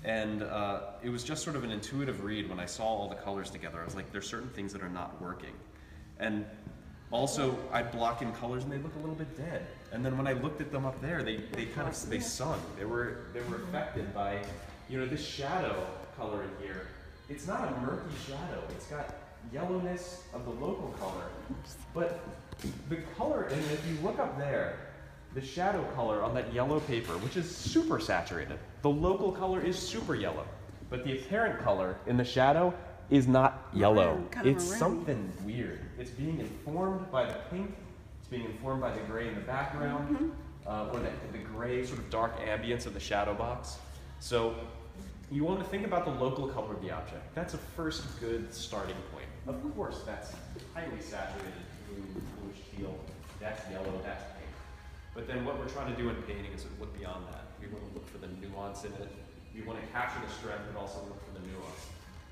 And it was just sort of an intuitive read when I saw all the colors together. I was like, there's certain things that are not working. And also, I block in colors and they look a little bit dead. And then when I looked at them up there, they sung. They were affected by, you know, this shadow color in here. It's not a murky shadow. It's got yellowness of the local color. But the color, and if you look up there, the shadow color on that yellow paper, which is super saturated. The local color is super yellow, but the apparent color in the shadow is not yellow. It's something weird. It's being informed by the pink, it's being informed by the gray in the background, or the gray sort of dark ambience of the shadow box. So you want to think about the local color of the object. That's a first good starting point. Of course, that's highly saturated blue, bluish teal, that's yellow, that's pink. But then what we're trying to do in painting is look beyond that. We want to look for the nuance in it. We want to capture the strength, but also look for the nuance.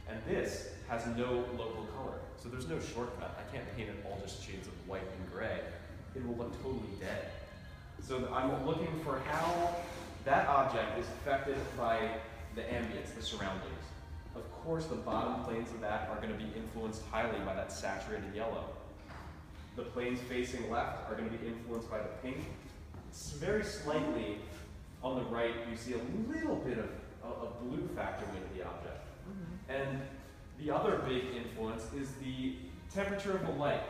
And this has no local color, so there's no shortcut. I can't paint it all just shades of white and gray. It will look totally dead. So I'm looking for how that object is affected by the ambience, the surroundings. Of course, the bottom planes of that are going to be influenced highly by that saturated yellow. The planes facing left are going to be influenced by the pink. Very slightly on the right, you see a little bit of a blue factoring into the object. And the other big influence is the temperature of the light.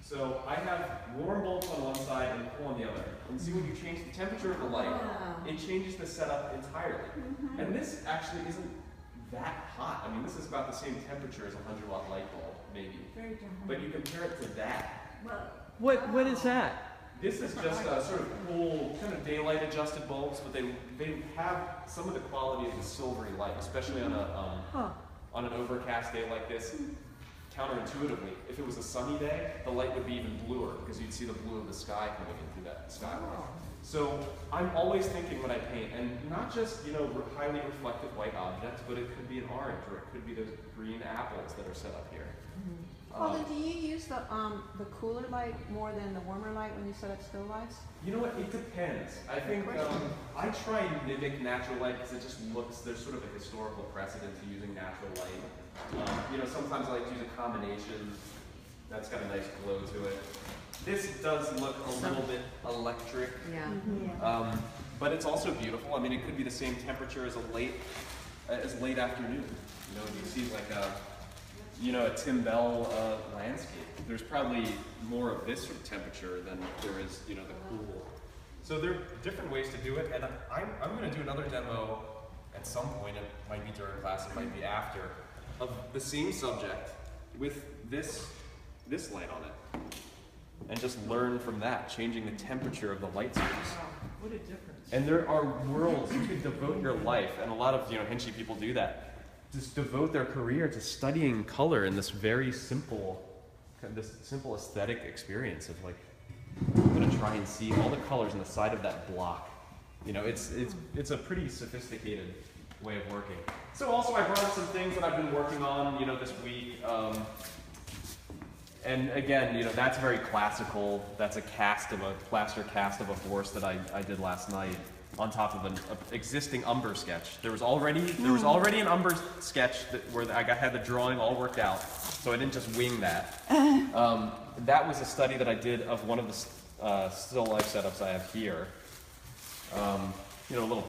So I have warm bulbs on one side and cool on the other. And see, when you change the temperature of the light, it changes the setup entirely. And this actually isn't that hot. I mean, this is about the same temperature as a 100-watt light bulb, maybe. But you compare it to that. What is that? This is just a sort of cool, kind of daylight adjusted bulbs, but they have some of the quality of the silvery light, especially on an overcast day like this. Counterintuitively, if it was a sunny day, the light would be even bluer because you'd see the blue of the sky coming in through that skylight. So I'm always thinking when I paint, and not just, you know, highly reflective white objects, but it could be an orange, or it could be those green apples that are set up here. Well, do you use the cooler light more than the warmer light when you set up still lights? You know what, it depends. I think I try and mimic natural light because it just looks, there's sort of a historical precedent to using natural light. You know, sometimes I like to use a combination that's got a nice glow to it. This does look a little bit electric, but it's also beautiful. I mean, it could be the same temperature as late afternoon. You know, you see like a Tim Bell landscape. There's probably more of this sort of temperature than there is, you know, the cool. So there are different ways to do it, and I'm going to do another demo at some point. It might be during class, it might be after, of the same subject with this light on it. And just learn from that, changing the temperature of the light source. Wow, what a difference. And there are worlds, you could devote your life, and a lot of, you know, Hinchy people do that, just devote their career to studying color in this very simple, simple aesthetic experience of like, I'm gonna try and see all the colors on the side of that block. You know, it's a pretty sophisticated way of working. So also I brought up some things that I've been working on, you know, this week. And again, you know, that's very classical. That's a plaster cast of a horse that I did last night on top of an existing umber sketch. There was already an umber sketch where I had the drawing all worked out, so I didn't just wing that. That was a study that I did of one of the still life setups I have here. You know, a little